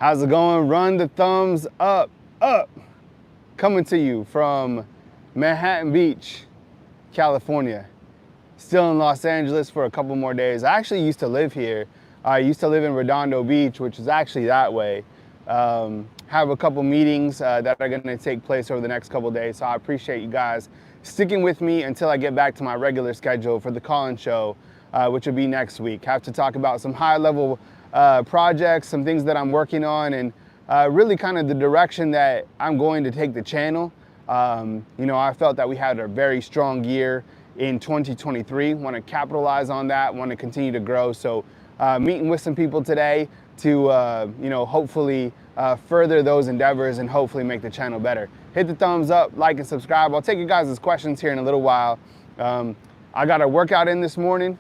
How's it going? Run the thumbs up. Coming to you from Manhattan Beach, California. Still in Los Angeles for a couple more days. I actually used to live here. I used to live in Redondo Beach, which is actually that way. Have a couple meetings that are going to take place over the next couple days. So I appreciate you guys sticking with me until I get back to my regular schedule for the call-in show, which will be next week. Have to talk about some high-level projects, some things that I'm working on, and really kind of the direction that I'm going to take the channel. I felt that we had a very strong year in 2023. Want to capitalize on that, want to continue to grow. So meeting with some people today to, hopefully further those endeavors and hopefully make the channel better. Hit the thumbs up, like, and subscribe. I'll take you guys' questions here in a little while. I got a workout in this morning.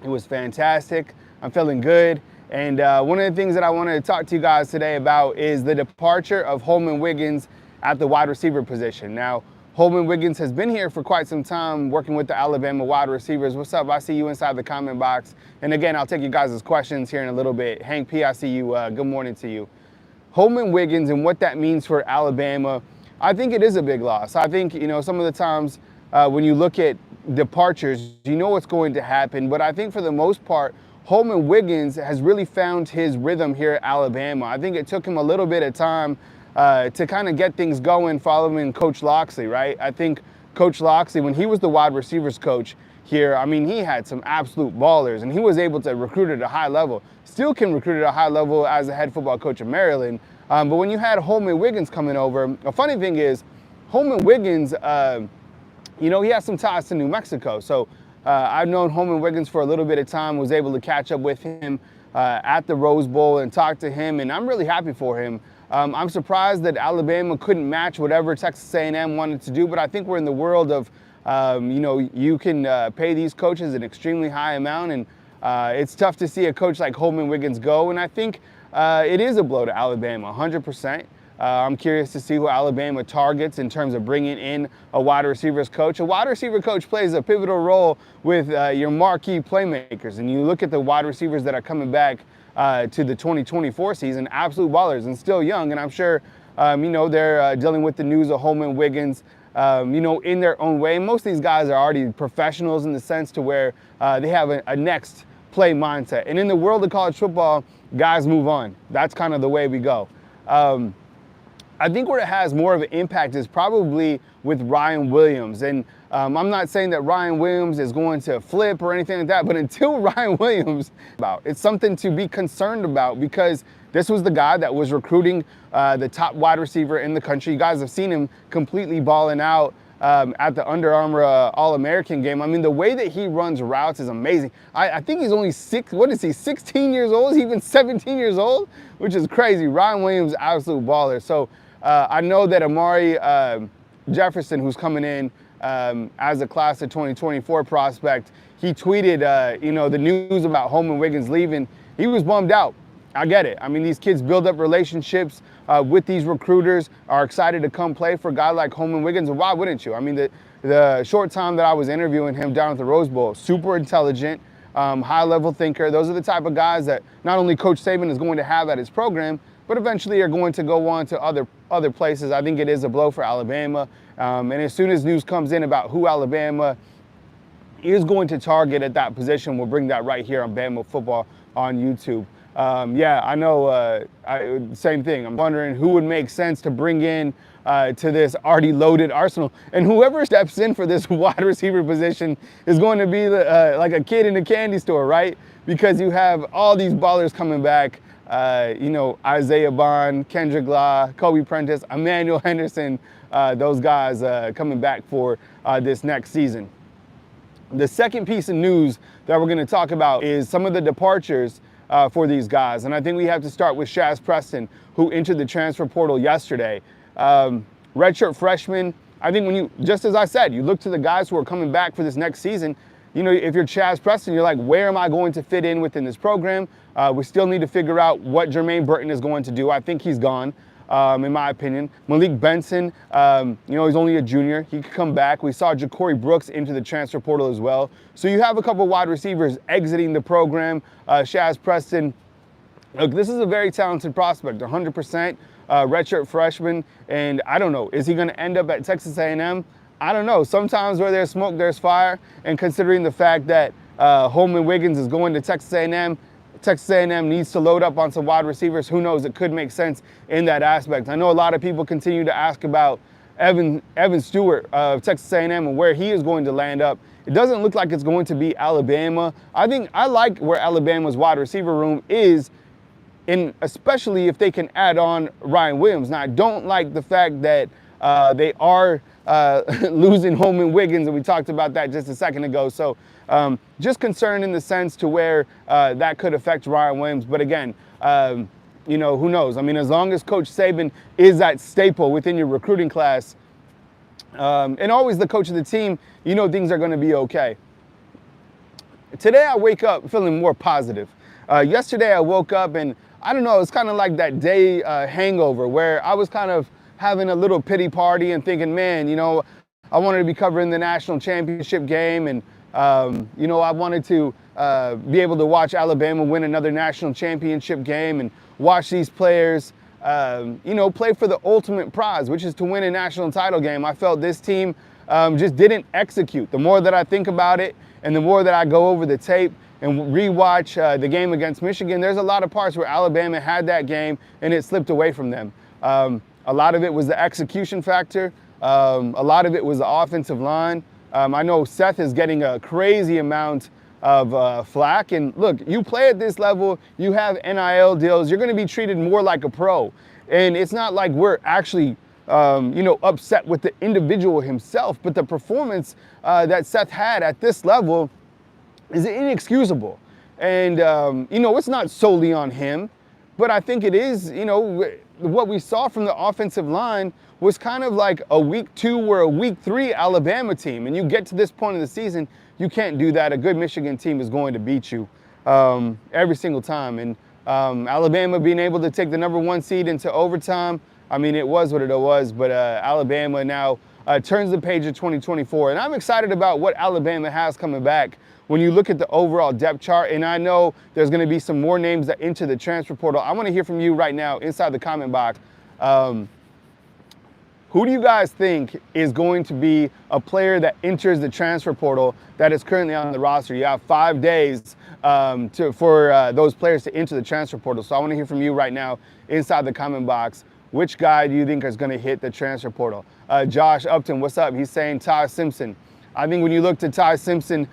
It was fantastic. I'm feeling good. And one of the things that I wanted to talk to you guys today about is the departure of Holman Wiggins at the wide receiver position. Now, Holman Wiggins has been here for quite some time working with the Alabama wide receivers. What's up? I see you inside the comment box. And again, I'll take you guys' questions here in a little bit. Hank P, I see you. Good morning to you. Holman Wiggins and what that means for Alabama, I think it is a big loss. I think, some of the times when you look at departures, you know what's going to happen. But I think for the most part, Holman Wiggins has really found his rhythm here at Alabama. I think it took him a little bit of time to kind of get things going following Coach Locksley, right? I think Coach Locksley, when he was the wide receivers coach here, he had some absolute ballers, and he was able to recruit at a high level. Still can recruit at a high level as a head football coach of Maryland. But when you had Holman Wiggins coming over, a funny thing is, Holman Wiggins, he has some ties to New Mexico. So I've known Holman Wiggins for a little bit of time, was able to catch up with him at the Rose Bowl and talk to him, and I'm really happy for him. I'm surprised that Alabama couldn't match whatever Texas A&M wanted to do, but I think we're in the world of, you can pay these coaches an extremely high amount, and it's tough to see a coach like Holman Wiggins go, and I think it is a blow to Alabama, 100%. I'm curious to see who Alabama targets in terms of bringing in a wide receivers coach. A wide receiver coach plays a pivotal role with your marquee playmakers. And you look at the wide receivers that are coming back to the 2024 season, absolute ballers and still young. And I'm sure, they're dealing with the news of Holman Wiggins, in their own way. Most of these guys are already professionals in the sense to where they have a next play mindset. And in the world of college football, guys move on. That's kind of the way we go. I think where it has more of an impact is probably with Ryan Williams. And I'm not saying that Ryan Williams is going to flip or anything like that, but until Ryan Williams, it's something to be concerned about, because this was the guy that was recruiting the top wide receiver in the country. You guys have seen him completely balling out at the Under Armour All-American game. The way that he runs routes is amazing. I think he's only 16 years old? Is he even 17 years old? Which is crazy. Ryan Williams, absolute baller. So I know that Amari Jefferson, who's coming in as a class of 2024 prospect, he tweeted, the news about Holman Wiggins leaving. He was bummed out. I get it. These kids build up relationships with these recruiters, are excited to come play for a guy like Holman Wiggins. And why wouldn't you? The short time that I was interviewing him down at the Rose Bowl, super intelligent, high-level thinker. Those are the type of guys that not only Coach Saban is going to have at his program, but eventually are going to go on to other places. I think it is a blow for Alabama. And as soon as news comes in about who Alabama is going to target at that position, we'll bring that right here on Bama Football on YouTube. I know, same thing. I'm wondering who would make sense to bring in to this already loaded arsenal. And whoever steps in for this wide receiver position is going to be like a kid in a candy store, right? Because you have all these ballers coming back. Isaiah Bond, Kendrick Law, Kobe Prentice, Emmanuel Henderson, those guys coming back for this next season. The second piece of news that we're going to talk about is some of the departures for these guys. And I think we have to start with Shaz Preston, who entered the transfer portal yesterday. Redshirt freshman. I think just as I said, you look to the guys who are coming back for this next season. If you're Shaz Preston, you're like, where am I going to fit in within this program? We still need to figure out what Jermaine Burton is going to do. I think he's gone. in my opinion. Malik Benson, he's only a junior. He could come back. We saw Ja'Cory Brooks into the transfer portal as well. So you have a couple wide receivers exiting the program. Shaz Preston, Look, this is a very talented prospect, 100% redshirt freshman, and I don't know, is he going to end up at Texas A&M? I don't know. Sometimes where there's smoke, there's fire, and considering the fact that Holman Wiggins is going to Texas A&M needs to load up on some wide receivers. Who knows? It could make sense in that aspect. I know a lot of people continue to ask about Evan Stewart of Texas A&M and where he is going to land up. It doesn't look like it's going to be Alabama. I like where Alabama's wide receiver room is, and especially if they can add on Ryan Williams. Now, I don't like the fact that they are losing Holman Wiggins, and we talked about that just a second ago. So just concerned in the sense to where that could affect Ryan Williams. But again, you know, who knows? I mean, as long as Coach Saban is that staple within your recruiting class, and always the coach of the team, you know things are going to be okay. Today I wake up feeling more positive. Yesterday I woke up and I don't know, it's kind of like that day hangover where I was kind of having a little pity party and thinking, man, you know, I wanted to be covering the national championship game, and you know, I wanted to be able to watch Alabama win another national championship game and watch these players, you know, play for the ultimate prize, which is to win a national title game. I felt this team just didn't execute. The more that I think about it and the more that I go over the tape and rewatch the game against Michigan, there's a lot of parts where Alabama had that game and it slipped away from them. A lot of it was the execution factor. A lot of it was the offensive line. I know Seth is getting a crazy amount of flack. And look, you play at this level, you have NIL deals, you're going to be treated more like a pro. And it's not like we're actually, you know, upset with the individual himself, but the performance that Seth had at this level is inexcusable. And, you know, it's not solely on him, but I think it is, you know, what we saw from the offensive line was kind of like a week 2 or a week 3 Alabama team. And you get to this point in the season, you can't do that. A good Michigan team is going to beat you every single time. And Alabama being able to take the #1 seed into overtime, I mean, it was what it was, but Alabama now turns the page of 2024. And I'm excited about what Alabama has coming back when you look at the overall depth chart. And I know there's going to be some more names that enter the transfer portal. I want to hear from you right now inside the comment box. Who do you guys think is going to be a player that enters the transfer portal that is currently on the roster? You have 5 days for those players to enter the transfer portal. So I want to hear from you right now inside the comment box. Which guy do you think is going to hit the transfer portal? Josh Upton, what's up? He's saying Ty Simpson. I think when you look to Ty Simpson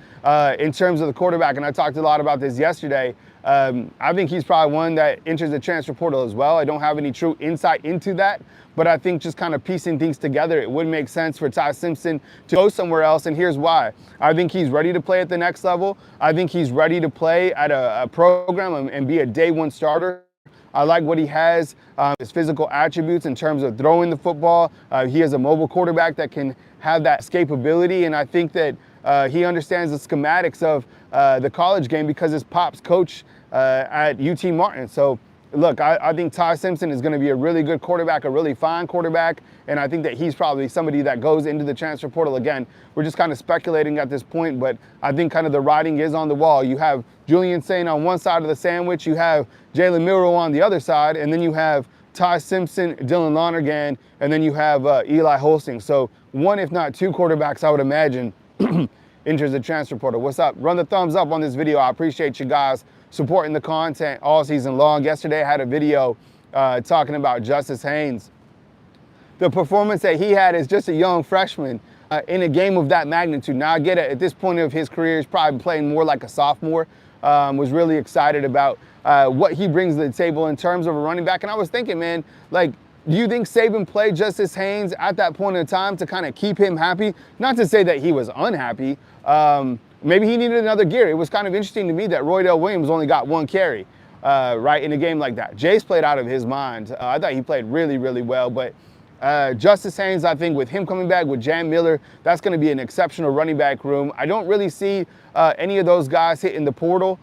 in terms of the quarterback, and I talked a lot about this yesterday, I think he's probably one that enters the transfer portal as well. I don't have any true insight into that, but I think just kind of piecing things together, it would make sense for Ty Simpson to go somewhere else, and here's why. I think he's ready to play at the next level. I think he's ready to play at a program and be a day 1 starter. I like what he has, his physical attributes in terms of throwing the football. He is a mobile quarterback that can have that escapability, and I think that he understands the schematics of the college game because his pop's coach at UT Martin. So, look, I think Ty Simpson is going to be a really good quarterback, a really fine quarterback, and I think that he's probably somebody that goes into the transfer portal. Again, we're just kind of speculating at this point, but I think kind of the writing is on the wall. You have Julian Saint on one side of the sandwich, you have Jalen Milroe on the other side, and then you have Ty Simpson, Dylan Lonergan, and then you have Eli Holsting. So 1, if not 2 quarterbacks, I would imagine, enters the transfer portal. What's up? Run the thumbs up on this video. I appreciate you guys supporting the content all season long. Yesterday I had a video talking about Justice Haynes. The performance that he had as just a young freshman in a game of that magnitude. Now I get it, at this point of his career, he's probably playing more like a sophomore. Was really excited about what he brings to the table in terms of a running back. And I was thinking, man, like, do you think Saban played Justice Haynes at that point in time to kind of keep him happy? Not to say that he was unhappy. Maybe he needed another gear. It was kind of interesting to me that Roydell Williams only got 1 carry, right, in a game like that. Jace played out of his mind. I thought he played really, really well. But Justice Haynes, I think with him coming back, with Jam Miller, that's going to be an exceptional running back room. I don't really see any of those guys hitting the portal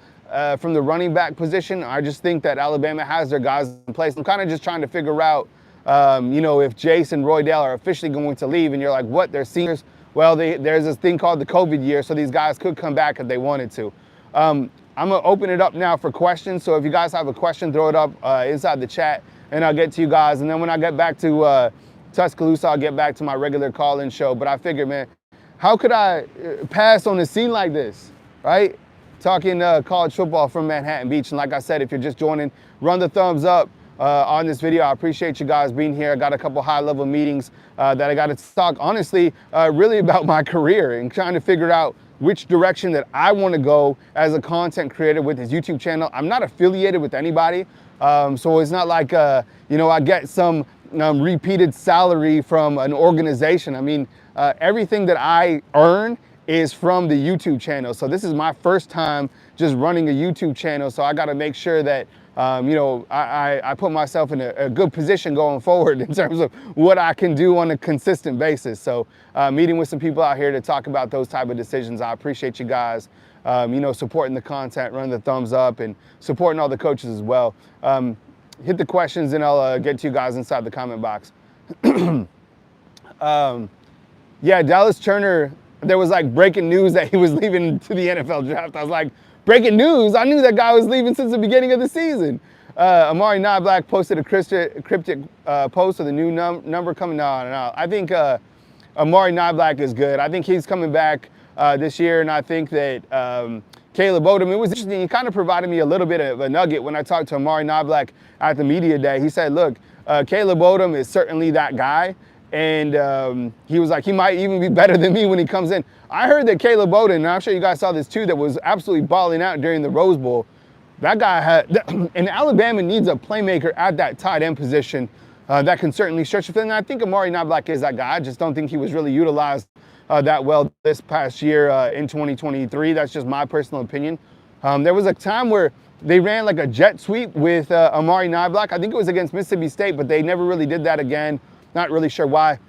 from the running back position. I just think that Alabama has their guys in place. I'm kind of just trying to figure out, you know, if Jace and Roydell are officially going to leave, and you're like, what, they're seniors? Well, there's this thing called the COVID year, so these guys could come back if they wanted to. I'm gonna open it up now for questions. So if you guys have a question, throw it up inside the chat and I'll get to you guys. And then when I get back to Tuscaloosa, I'll get back to my regular call-in show. But I figured, man, how could I pass on a scene like this, right? Talking college football from Manhattan Beach. And like I said, if you're just joining, run the thumbs up on this video. I appreciate you guys being here. I got a couple high-level meetings that I got to talk, honestly, really about my career and trying to figure out which direction that I want to go as a content creator with this YouTube channel. I'm not affiliated with anybody, so it's not like, you know, I get some repeated salary from an organization. I mean, everything that I earn is from the YouTube channel. So this is my first time just running a YouTube channel. So I got to make sure that, you know, I put myself in a good position going forward in terms of what I can do on a consistent basis. So meeting with some people out here to talk about those type of decisions. I appreciate you guys, you know, supporting the content, running the thumbs up and supporting all the coaches as well. Hit the questions and I'll get to you guys inside the comment box. Yeah, Dallas Turner, there was like breaking news that he was leaving to the NFL draft. I was like, breaking news? I knew that guy was leaving since the beginning of the season. Amari Niblack posted a cryptic post with a new number coming on. I think Amari Niblack is good. I think he's coming back this year, and I think that Caleb Odom, it was interesting. He kind of provided me a little bit of a nugget when I talked to Amari Niblack at the media day. He said, look, Caleb Odom is certainly that guy. And he was like, he might even be better than me when he comes in. I heard that Caleb Odom, and I'm sure you guys saw this too, that was absolutely balling out during the Rose Bowl. That guy had, and Alabama needs a playmaker at that tight end position that can certainly stretch the field. And I think Amari Niblack is that guy. I just don't think he was really utilized that well this past year in 2023. That's just my personal opinion. There was a time where they ran like a jet sweep with Amari Niblack. I think it was against Mississippi State, but they never really did that again. Not really sure why.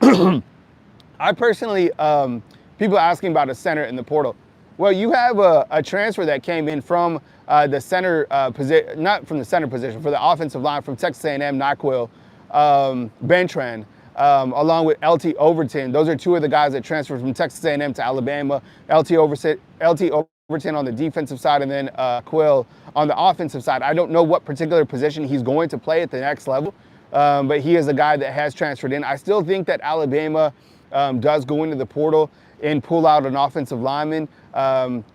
I personally, people asking about a center in the portal. Well, you have a transfer that came in from the center position, not from the center position, for the offensive line from Texas A&M, NyQuil, Bentran, along with LT Overton. Those are two of the guys that transferred from Texas A&M to Alabama. LT Overton on the defensive side, and then Quill on the offensive side. I don't know what particular position he's going to play at the next level. But he is a guy that has transferred in. I still think that Alabama does go into the portal and pull out an offensive lineman.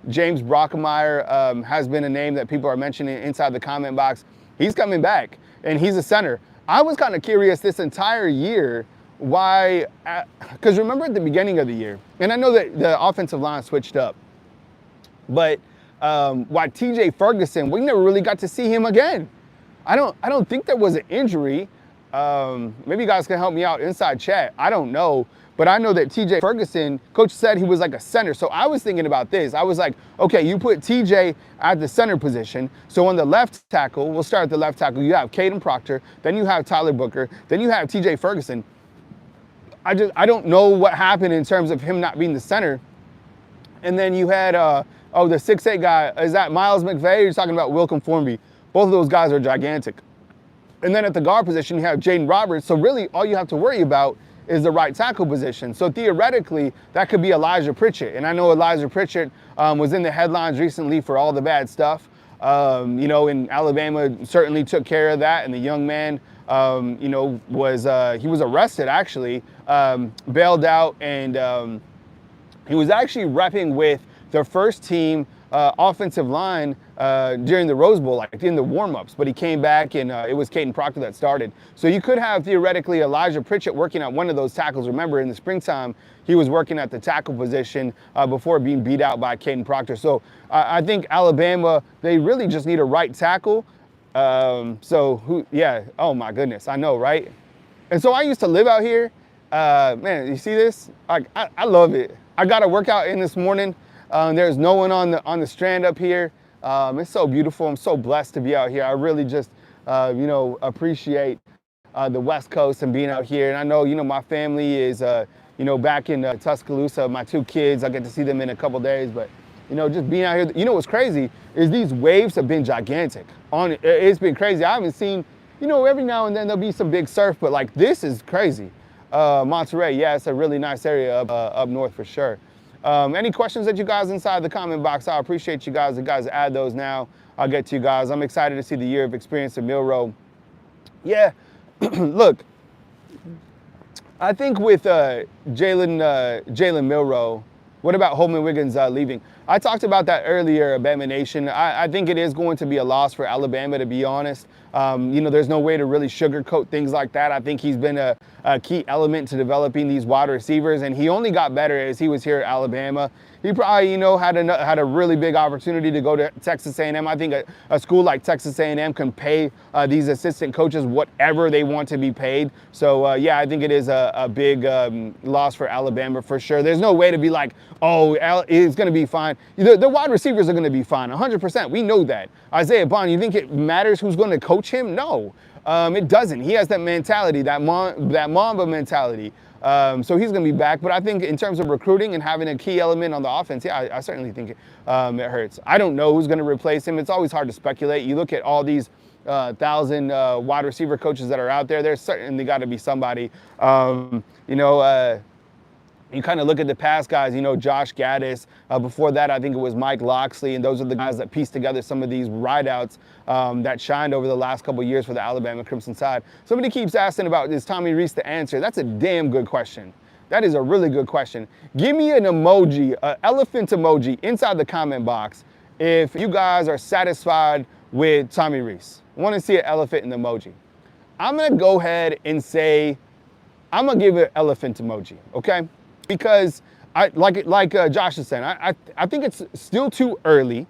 James Brockemeyer has been a name that people are mentioning inside the comment box. He's coming back, and he's a center. I was kind of curious this entire year why, because remember at the beginning of the year, and I know that the offensive line switched up, but why TJ Ferguson, we never really got to see him again. I don't think there was an injury. Maybe you guys can help me out inside chat. I don't know, but I know that TJ Ferguson, coach said he was like a center. So I was thinking about this. I was like, okay, you put TJ at the center position. So on the left tackle, we'll start at the left tackle. You have Caden Proctor, then you have Tyler Booker, then you have TJ Ferguson. I don't know what happened in terms of him not being the center. And then you had, the 6'8" guy, is that Miles McVay? You're talking about Wilcom Formby. Both of those guys are gigantic. And then at the guard position, you have Jaden Roberts. So really, all you have to worry about is the right tackle position. So theoretically, that could be Elijah Pritchett. And I know Elijah Pritchett was in the headlines recently for all the bad stuff. You know, and Alabama certainly took care of that. And the young man, you know, he was arrested, actually, bailed out. And he was actually repping with their first team offensive line during the Rose Bowl, like in the warm-ups, but he came back and it was Caden Proctor that started. So you could have theoretically Elijah Pritchett working at one of those tackles. Remember, in the springtime, he was working at the tackle position before being beat out by Caden Proctor. So I think Alabama, they really just need a right tackle. Yeah, oh my goodness, I know, right? And so I used to live out here. Man, you see this? I love it. I got a workout in this morning. There's no one on the strand up here. It's so beautiful. I'm so blessed to be out here. I really just, you know, appreciate the West Coast and being out here. And I know, you know, my family is, you know, back in Tuscaloosa. My two kids, I get to see them in a couple days. But, you know, just being out here, you know what's crazy is these waves have been gigantic. It's been crazy. I haven't seen, you know, every now and then there'll be some big surf, but like this is crazy. Monterey, yeah, it's a really nice area up north for sure. Any questions that you guys inside the comment box, I appreciate you guys. You guys add those now. I'll get to you guys. I'm excited to see the year of experience of Milroe. Yeah, look, I think with Jalen Milroe, what about Holman Wiggins leaving? I talked about that earlier, Bama Nation. I think it is going to be a loss for Alabama, to be honest. There's no way to really sugarcoat things like that. I think he's been a key element to developing these wide receivers, and he only got better as he was here at Alabama. He probably, had a really big opportunity to go to Texas A&M. I think a school like Texas A&M can pay these assistant coaches whatever they want to be paid. So, I think it is a big loss for Alabama for sure. There's no way to be like, oh, it's going to be fine. The wide receivers are going to be fine, 100%. We know that. Isaiah Bond, you think it matters who's going to coach him? No, it doesn't. He has that mentality, that Mamba mentality. So he's going to be back. But I think in terms of recruiting and having a key element on the offense, I certainly think it hurts. I don't know who's going to replace him. It's always hard to speculate. You look at all these 1,000 wide receiver coaches that are out there. There's certainly got to be somebody. You kind of look at the past guys, Josh Gaddis. Before that, I think it was Mike Loxley, and those are the guys that pieced together some of these rideouts that shined over the last couple of years for the Alabama Crimson side. Somebody keeps asking about, is Tommy Rees the answer? That's a damn good question. That is a really good question. Give me an emoji, an elephant emoji inside the comment box if you guys are satisfied with Tommy Rees. I want to see an elephant in the emoji. I'm going to go ahead and say, I'm going to give it an elephant emoji, okay? Because like Josh is saying, I think it's still too early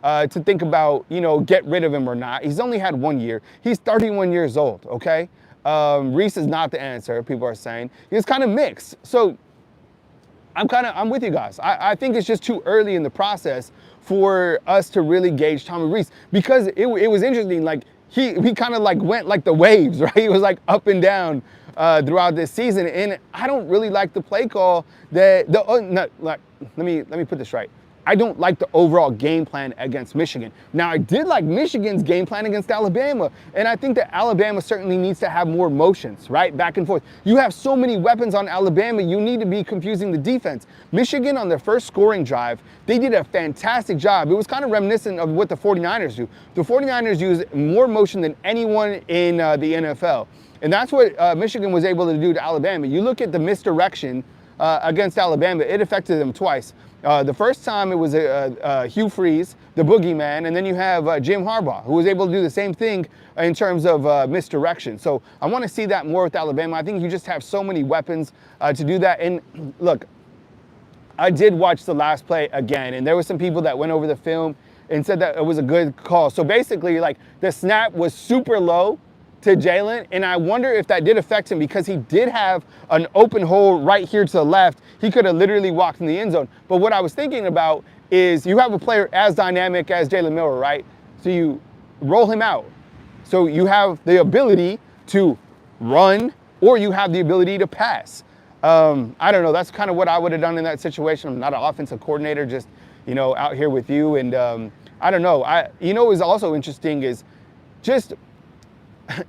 to think about, get rid of him or not. He's only had 1 year. He's 31 years old, okay? Rees is not the answer, people are saying. He's kind of mixed. So I'm with you guys. I think it's just too early in the process for us to really gauge Tommy Rees, because it was interesting. Like he kind of like went like the waves, right? He was like up and down throughout this season, and I don't really like the play call that let me put this right. I don't like the overall game plan against Michigan. Now, I did like Michigan's game plan against Alabama, and I think that Alabama certainly needs to have more motions, right? Back and forth. You have so many weapons on Alabama, you need to be confusing the defense. Michigan, on their first scoring drive, they did a fantastic job. It was kind of reminiscent of what the 49ers do. The 49ers use more motion than anyone in the NFL. And that's what Michigan was able to do to Alabama. You look at the misdirection against Alabama, it affected them twice. The first time it was Hugh Freeze, the boogeyman, and then you have Jim Harbaugh, who was able to do the same thing in terms of misdirection. So I want to see that more with Alabama. I think you just have so many weapons to do that. And look, I did watch the last play again, and there were some people that went over the film and said that it was a good call. So basically, like, the snap was super low to Jalen, and I wonder if that did affect him, because he did have an open hole right here to the left. He could have literally walked in the end zone. But what I was thinking about is, you have a player as dynamic as Jalen Milroe, right? So you roll him out. So you have the ability to run, or you have the ability to pass. I don't know. That's kind of what I would have done in that situation. I'm not an offensive coordinator, just, out here with you. And I don't know. What was also interesting is just,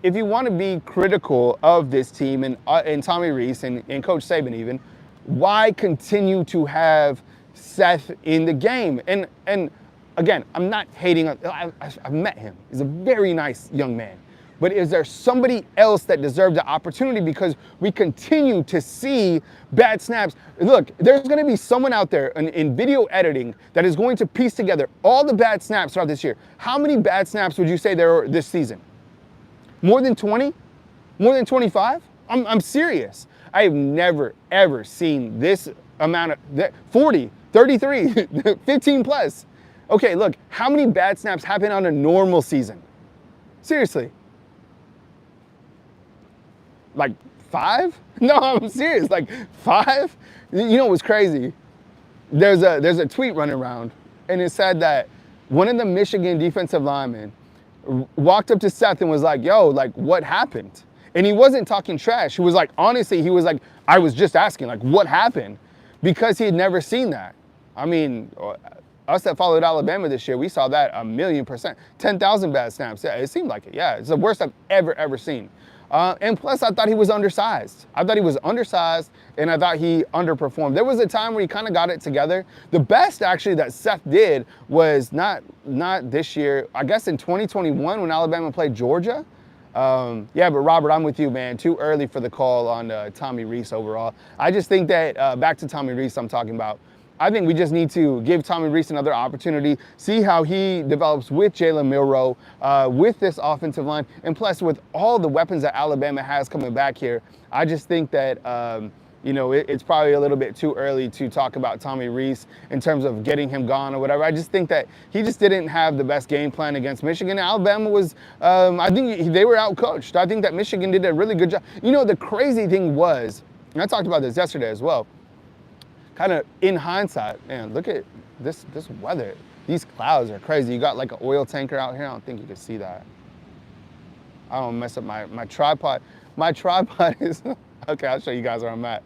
if you want to be critical of this team and Tommy Rees and Coach Saban even, why continue to have Seth in the game? And again, I'm not hating. I've met him. He's a very nice young man. But is there somebody else that deserves the opportunity? Because we continue to see bad snaps. Look, there's going to be someone out there in video editing that is going to piece together all the bad snaps throughout this year. How many bad snaps would you say there are this season? More than 20? More than 25? I'm serious. I have never, ever seen this amount of 40, 33, 15 plus. Okay, look, how many bad snaps happen on a normal season? Seriously. Like 5? No, I'm serious. Like 5? You know what's crazy? There's a tweet running around, and it said that one of the Michigan defensive linemen walked up to Seth and was like, yo, like, what happened? And he wasn't talking trash. He was like, honestly, he was like, I was just asking, like, what happened? Because he had never seen that. I mean, us that followed Alabama this year, we saw that 1,000,000%. 10,000 bad snaps. Yeah, it seemed like it. Yeah, it's the worst I've ever seen. And plus, I thought he was undersized. I thought he was undersized, and I thought he underperformed. There was a time where he kind of got it together. The best, actually, that Seth did was not this year. I guess in 2021 when Alabama played Georgia. Yeah, but Robert, I'm with you, man. Too early for the call on Tommy Rees overall. I just think that, back to Tommy Rees I'm talking about, I think we just need to give Tommy Rees another opportunity, see how he develops with Jalen Milroe, with this offensive line, and plus with all the weapons that Alabama has coming back here. I just think that, you know, it's probably a little bit too early to talk about Tommy Rees in terms of getting him gone or whatever. I just think that he just didn't have the best game plan against Michigan. Alabama was, I think they were outcoached. I think that Michigan did a really good job. You know, the crazy thing was, and I talked about this yesterday as well, kind of in hindsight, man, look at this weather. These clouds are crazy. You got like an oil tanker out here. I don't think you can see that. I don't mess up my tripod. My tripod is, okay, I'll show you guys where I'm at.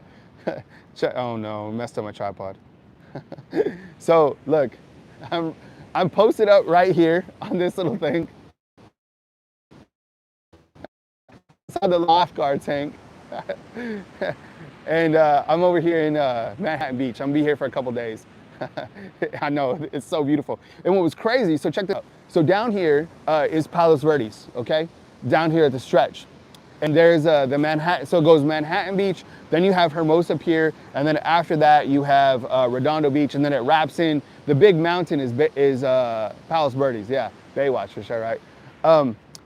Oh no, messed up my tripod. So look, I'm posted up right here on this little thing. It's on the Lifeguard tank. And I'm over here in Manhattan Beach. I'm gonna be here for a couple days. I know, it's so beautiful. And what was crazy, so check this out. So down here is Palos Verdes, okay? Down here at the stretch. And there's the Manhattan, so it goes Manhattan Beach, then you have Hermosa Pier, and then after that you have Redondo Beach, and then it wraps in, the big mountain is Palos Verdes, yeah, Baywatch for sure, right?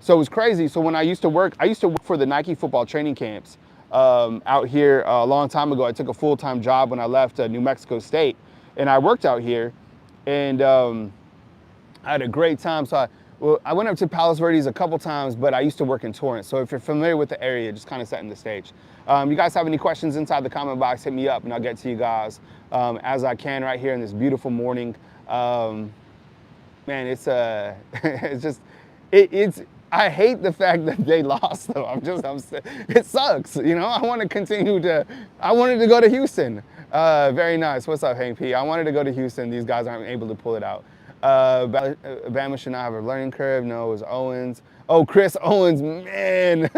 So it was crazy. So when I used to work for the Nike football training camps out here a long time ago. I took a full-time job when I left New Mexico State, and I worked out here, and I had a great time. So I went up to Palos Verdes a couple times, but I used to work in Torrance. So if you're familiar with the area, just kind of setting the stage. You guys have any questions inside the comment box, hit me up, and I'll get to you guys as I can right here in this beautiful morning. Man, it's just, I hate the fact that they lost, though. It sucks, you know. I wanted to go to Houston. Very nice. What's up, Hank P? I wanted to go to Houston. These guys aren't able to pull it out. Bama should not have a learning curve. No, it was Owens. Oh, Chris Owens, man.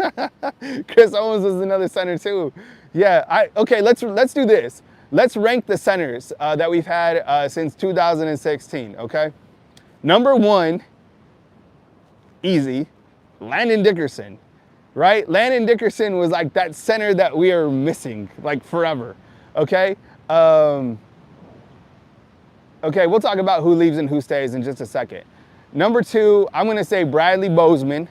Chris Owens was another center too. Yeah, okay, let's do this. Let's rank the centers that we've had since 2016, okay? Number 1, easy, Landon Dickerson, right? Landon Dickerson was like that center that we are missing, like forever, okay? Okay, we'll talk about who leaves and who stays in just a second. Number 2, I'm gonna say Bradley Bozeman.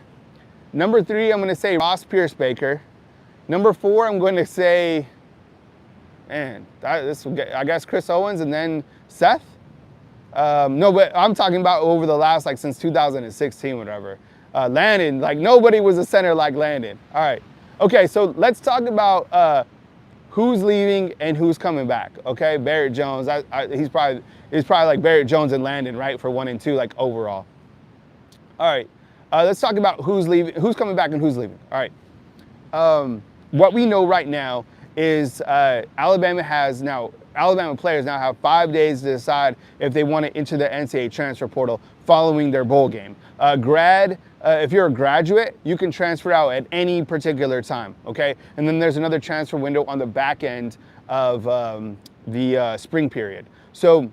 Number 3, I'm gonna say Ross Pierce-Baker. Number 4, I'm going to say, man, I guess Chris Owens and then Seth? No, but I'm talking about over the last, like since 2016, whatever. Landon, like nobody was a center like Landon. All right, okay, so let's talk about who's leaving and who's coming back, okay? Barrett Jones, he's probably like Barrett Jones and Landon, right, for 1 and 2, like overall. All right, let's talk about who's leaving, who's coming back and who's leaving. All right, what we know right now is Alabama players now have 5 days to decide if they want to enter the NCAA transfer portal following their bowl game. If you're a graduate, you can transfer out at any particular time, okay? And then there's another transfer window on the back end of the spring period. So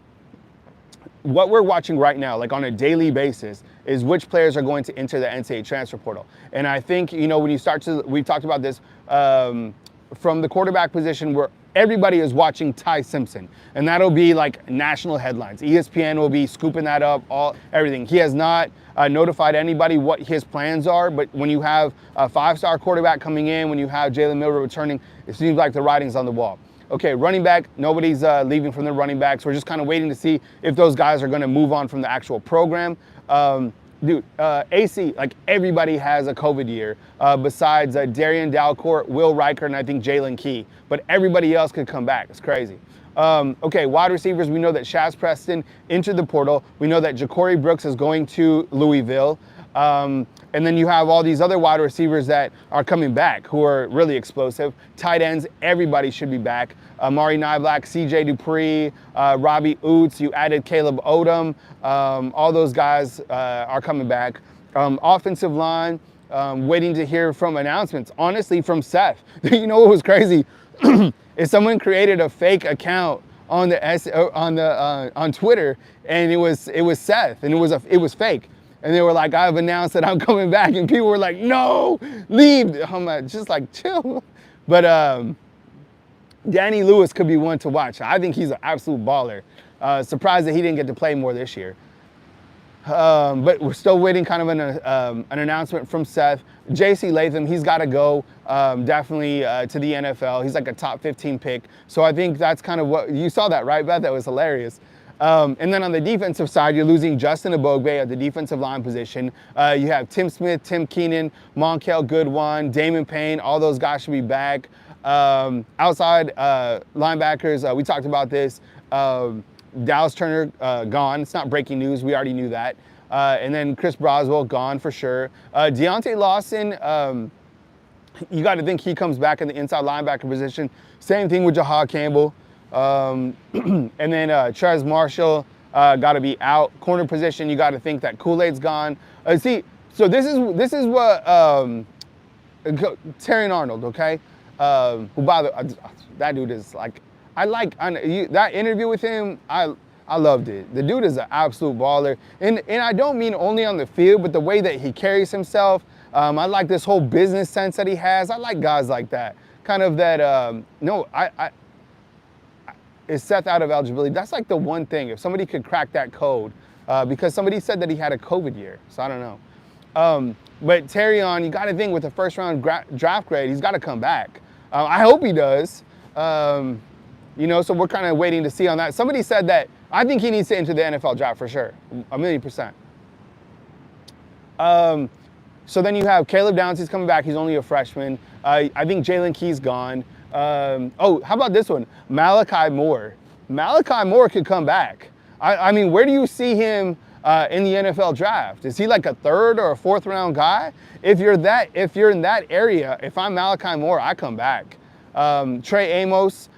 what we're watching right now, like on a daily basis, is which players are going to enter the NCAA transfer portal. And I think, you know, when you start to, we've talked about this from the quarterback position where everybody is watching Ty Simpson, and that'll be like national headlines. ESPN will be scooping that up, everything. He has not notified anybody what his plans are, but when you have a 5-star quarterback coming in, when you have Jalen Milroe returning, it seems like the writing's on the wall. Okay, running back, nobody's leaving from the running backs. We're just kind of waiting to see if those guys are going to move on from the actual program. AC, like everybody has a COVID year besides Darian Dalcourt, Will Riker, and I think Jalen Key. But everybody else could come back. It's crazy. Okay, wide receivers, we know that Shaz Preston entered the portal. We know that Ja'Cory Brooks is going to Louisville. And then you have all these other wide receivers that are coming back who are really explosive. Tight ends, everybody should be back. Amari Niblack, CJ Dupree, Robbie Oots, you added Caleb Odom. All those guys are coming back. Offensive line, waiting to hear from announcements, honestly, from Seth. You know what was crazy? Is someone created a fake account on on Twitter, and it was Seth, and it was fake. And they were like, I've announced that I'm coming back, and people were like, no, leave. I'm like, just like, chill. But Danny Lewis could be one to watch. I think he's an absolute baller. Surprised that he didn't get to play more this year. But we're still waiting kind of an announcement from Seth. J.C. Latham, he's got to go definitely to the NFL. He's like a top 15 pick. So I think that's kind of what, you saw that, right, Beth? That was hilarious. And then on the defensive side, you're losing Justin Ebogbe at the defensive line position. You have Tim Smith, Tim Keenan, Monkel Goodwin, Damon Payne. All those guys should be back. Outside linebackers, we talked about this. Dallas Turner gone. It's not breaking news. We already knew that. And then Chris Broswell gone for sure. Deontay Lawson, you got to think he comes back in the inside linebacker position. Same thing with Jahad Campbell. And then Trez Marshall got to be out. Corner position, you got to think that Kool-Aid's gone. See, so this is what Terry Arnold, okay? Who by the that dude is like. That interview with him, I loved it. The dude is an absolute baller. And I don't mean only on the field, but the way that he carries himself. I like this whole business sense that he has. I like guys like that. Kind of that, is Seth out of eligibility? That's like the one thing. If somebody could crack that code, because somebody said that he had a COVID year, so I don't know. But Terry on, you got to think with the first round draft grade, he's got to come back. I hope he does. You know, so we're kind of waiting to see on that. Somebody said that I think he needs to enter the NFL draft for sure, 1,000,000%. So then you have Caleb Downs, he's coming back. He's only a freshman. I think Jalen Key's gone. How about this one? Malachi Moore. Malachi Moore could come back. I mean, where do you see him in the NFL draft? Is he like a third or a fourth round guy? If you're in that area, if I'm Malachi Moore, I come back. Trey Amos,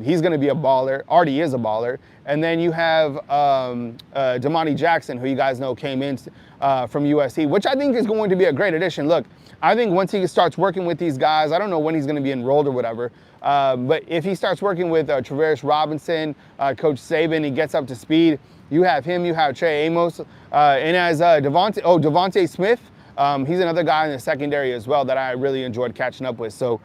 he's going to be a baller, already is a baller. And then you have Damani Jackson, who you guys know came in from USC, which I think is going to be a great addition. Look, I think once he starts working with these guys, I don't know when he's going to be enrolled or whatever, but if he starts working with Travaris Robinson, Coach Saban, he gets up to speed, you have him, you have Trey Amos, and as Devontae Smith, he's another guy in the secondary as well that I really enjoyed catching up with. So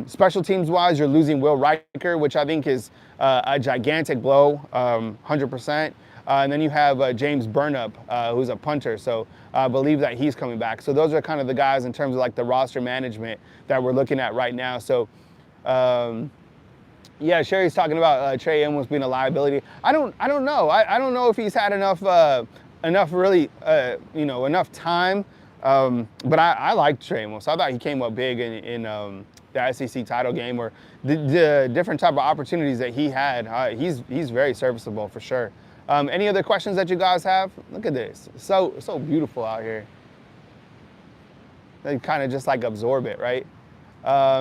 special teams wise, you're losing Will Riker, which I think is a gigantic blow, 100%. And then you have James Burnup, who's a punter. So I believe that he's coming back. So those are kind of the guys in terms of like the roster management that we're looking at right now. So yeah, Sherry's talking about Trey Amos being a liability. I don't know. I don't know if he's had enough time. But I liked Trey Amos. I thought he came up big in the SEC title game, or the different type of opportunities that he had. He's very serviceable for sure. Any other questions that you guys have? Look at this. So beautiful out here. They kind of just like absorb it, right?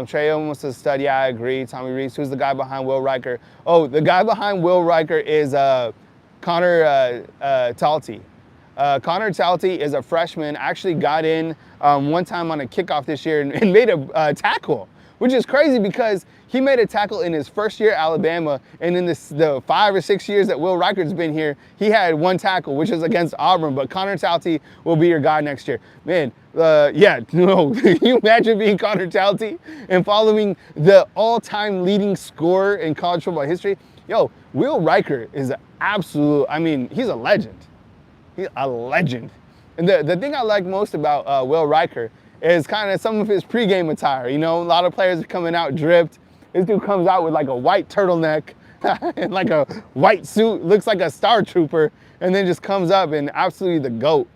Trey Amos is a stud. Yeah, I agree. Tommy Reese. Who's the guy behind Will Riker? Oh, the guy behind Will Riker is Connor Talty. Connor Talty is a freshman, actually got in one time on a kickoff this year and made a tackle, which is crazy because he made a tackle in his first year at Alabama, and in the 5 or 6 years that Will Riker's been here, he had one tackle, which is against Auburn, but Connor Talty will be your guy next year. Man, yeah, no, can you imagine being Connor Talty and following the all-time leading scorer in college football history? Yo, Will Riker is an absolute, I mean, he's a legend. He's a legend. And the thing I like most about Will Riker is kind of some of his pregame attire. You know, a lot of players are coming out dripped. This dude comes out with like a white turtleneck and like a white suit, looks like a star trooper, and then just comes up and absolutely the GOAT.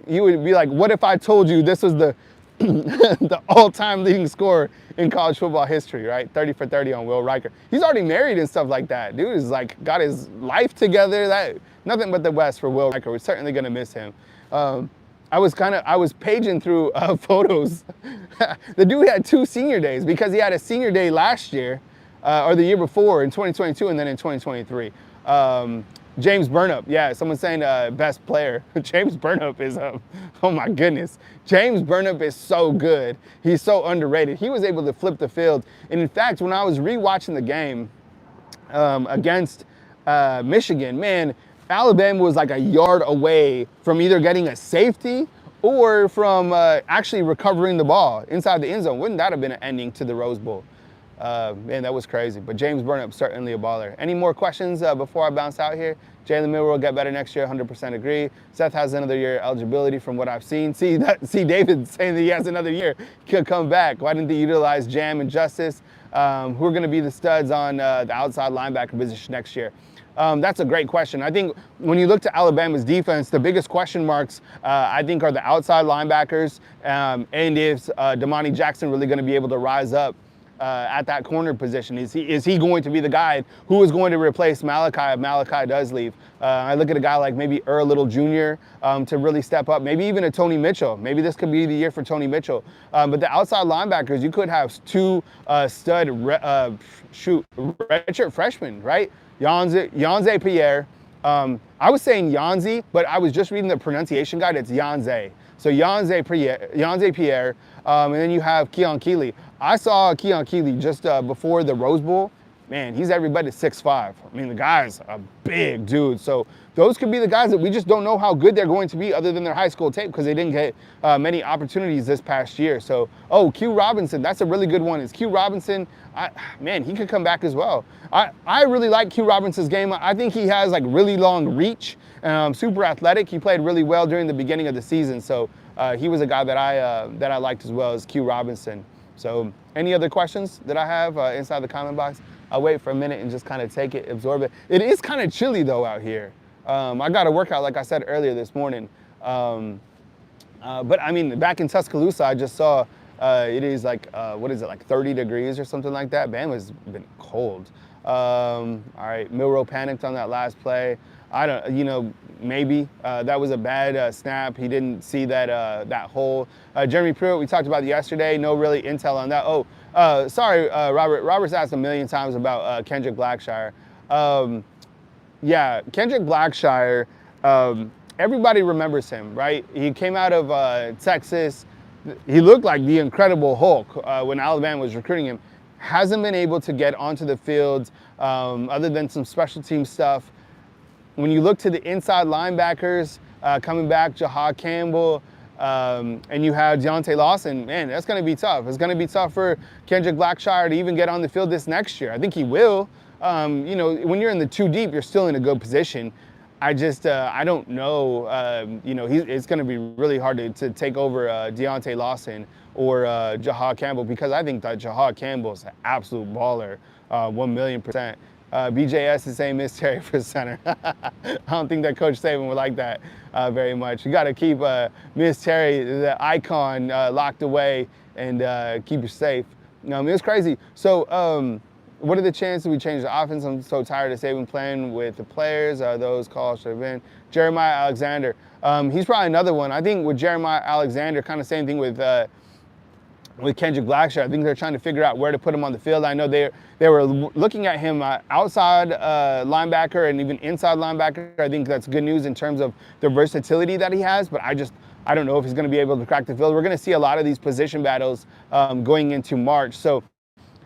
You would be like, what if I told you this was the the all-time leading scorer in college football history, right? 30 for 30 on Will Riker. He's already married and stuff like that. Dude is like got his life together. Nothing but the best for Will Riker. We're certainly gonna miss him. I was paging through photos. The dude had 2 senior days because he had a senior day last year or the year before in 2022 and then in 2023. James Burnup, yeah, someone's saying best player. James Burnup is, oh my goodness. James Burnup is so good. He's so underrated. He was able to flip the field. And in fact, when I was rewatching the game against Michigan, man, Alabama was like a yard away from either getting a safety or from actually recovering the ball inside the end zone. Wouldn't that have been an ending to the Rose Bowl? Man, that was crazy. But James Burnup, certainly a baller. Any more questions before I bounce out here? Jalen Milroe will get better next year, 100% agree. Seth has another year eligibility from what I've seen. See David saying that he has another year. He could come back. Why didn't they utilize Jam and Justice, who are going to be the studs on the outside linebacker position next year? That's a great question. I think when you look to Alabama's defense, the biggest question marks, I think, are the outside linebackers and if Damani Jackson really going to be able to rise up at that corner position. Is he going to be the guy who is going to replace Malachi if Malachi does leave? I look at a guy like maybe Earl Little Jr. To really step up, maybe even a Tony Mitchell. Maybe this could be the year for Tony Mitchell. But the outside linebackers, you could have two stud redshirt freshmen, right? Yanze Pierre. I was saying Yanzi, but I was just reading the pronunciation guide. It's Yanze. So Yanze Pierre, and then you have Keon Keeley. I saw Keon Keeley just before the Rose Bowl. Man, he's every bit 6'5". I mean, the guy's a big dude. So those could be the guys that we just don't know how good they're going to be other than their high school tape because they didn't get many opportunities this past year. So, Q Robinson, that's a really good one. Is Q Robinson, man, he could come back as well. I really like Q Robinson's game. I think he has like really long reach, super athletic. He played really well during the beginning of the season. So he was a guy that I liked as well as Q Robinson. So any other questions that I have inside the comment box? I'll wait for a minute and just kind of take it, absorb it. It is kind of chilly though out here. I got a workout, like I said earlier this morning. But I mean, back in Tuscaloosa, I just saw it is like, what is it, like 30 degrees or something like that. Bama's been cold. All right, Milroe panicked on that last play. I don't, maybe that was a bad snap. He didn't see that that hole. Jeremy Pruitt, we talked about yesterday. No really intel on that. Sorry, Robert. Robert's asked a million times about Kendrick Blackshire. Yeah, Kendrick Blackshire. Everybody remembers him, right? He came out of Texas. He looked like the Incredible Hulk when Alabama was recruiting him. Hasn't been able to get onto the field other than some special team stuff. When you look to the inside linebackers coming back, Jahad Campbell, and you have Deontay Lawson, man, that's going to be tough. It's going to be tough for Kendrick Blackshire to even get on the field this next year. I think he will. When you're in the two deep, you're still in a good position. I don't know. It's going to be really hard to take over Deontay Lawson or Jahad Campbell because I think that Jahad Campbell is an absolute baller, 1,000,000%. BJS is saying Miss Terry for center. I don't think that Coach Saban would like that very much. You got to keep Miss Terry, the icon, locked away and keep her safe. It's crazy. So what are the chances we change the offense? I'm so tired of Saban playing with the players. Those calls should have been. Jeremiah Alexander. He's probably another one. I think with Jeremiah Alexander, kind of same thing with Kendrick Blackshire. I think they're trying to figure out where to put him on the field. I know they were looking at him outside linebacker and even inside linebacker. I think that's good news in terms of the versatility that he has, but I don't know if he's going to be able to crack the field. We're going to see a lot of these position battles going into March. So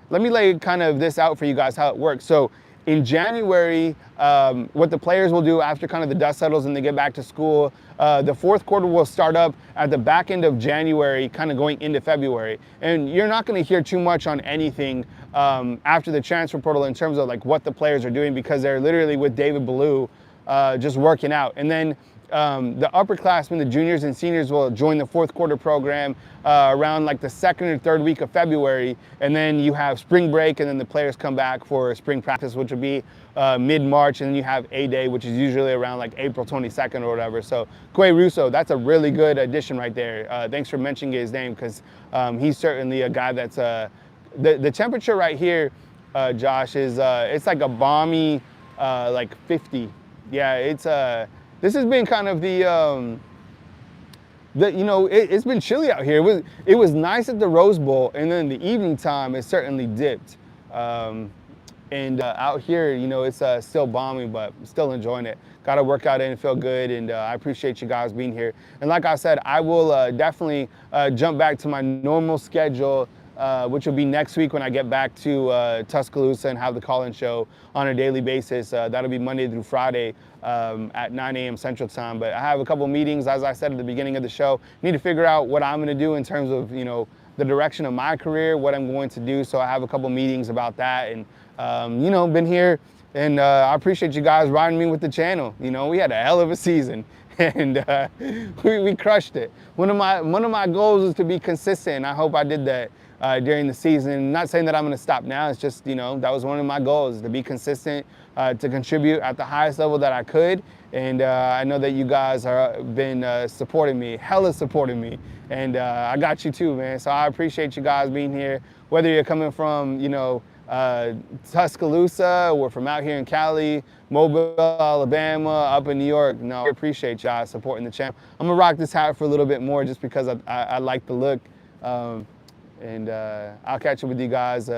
let me lay kind of this out for you guys, how it works. So in January, what the players will do after kind of the dust settles and they get back to school, the fourth quarter will start up at the back end of January, kind of going into February. And you're not going to hear too much on anything after the transfer portal in terms of like what the players are doing because they're literally with David Ballou just working out. And then the upperclassmen, the juniors and seniors will join the fourth quarter program around like the second or third week of February. And then you have spring break and then the players come back for spring practice, which will be mid-March. And then you have A-Day, which is usually around like April 22nd or whatever. So Quay Russo, that's a really good addition right there. Thanks for mentioning his name because he's certainly a guy that's the temperature right here, Josh, is it's like a balmy like 50. Yeah, it's this has been kind of it's been chilly out here. It was nice at the Rose Bowl, and then the evening time it certainly dipped. And out here, you know, it's still balmy, but still enjoying it. Got to work out in and feel good, and I appreciate you guys being here. And like I said, I will definitely jump back to my normal schedule, which will be next week when I get back to Tuscaloosa and have the call-in show on a daily basis. That'll be Monday through Friday at 9 a.m. Central Time. But I have a couple meetings, as I said at the beginning of the show. Need to figure out what I'm going to do in terms of, you know, the direction of my career, what I'm going to do. So I have a couple meetings about that, and you know, been here, and I appreciate you guys riding me with the channel. You know, we had a hell of a season, and we crushed it. One of my goals is to be consistent. I hope I did that during the season. Not saying that I'm going to stop now. It's just, you know, that was one of my goals, to be consistent, to contribute at the highest level that I could. And I know that you guys have been supporting me, hella supporting me, and I got you too, man. So I appreciate you guys being here, whether you're coming from, you know, Tuscaloosa or from out here in Cali, Mobile, Alabama, up in New York. No, I appreciate y'all supporting the channel. I'm gonna rock this hat for a little bit more just because I like the look. And I'll catch up with you guys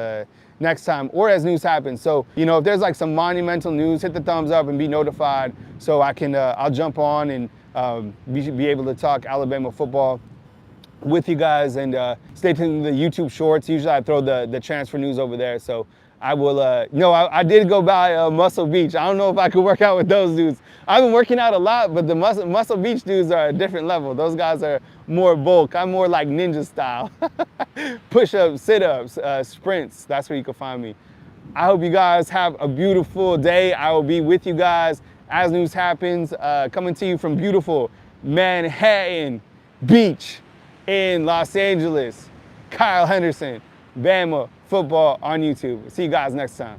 next time or as news happens. So, you know, if there's like some monumental news, hit the thumbs up and be notified so I can, I'll jump on and be able to talk Alabama football with you guys, and stay tuned to the YouTube shorts. Usually I throw the transfer news over there. So I will, I did go by Muscle Beach. I don't know if I could work out with those dudes. I've been working out a lot, but the Muscle Beach dudes are a different level. Those guys are more bulk. I'm more like ninja style. Push-ups, sit-ups, sprints. That's where you can find me. I hope you guys have a beautiful day. I will be with you guys as news happens, coming to you from beautiful Manhattan Beach in Los Angeles. Kyle Henderson, Bama football on YouTube. See you guys next time.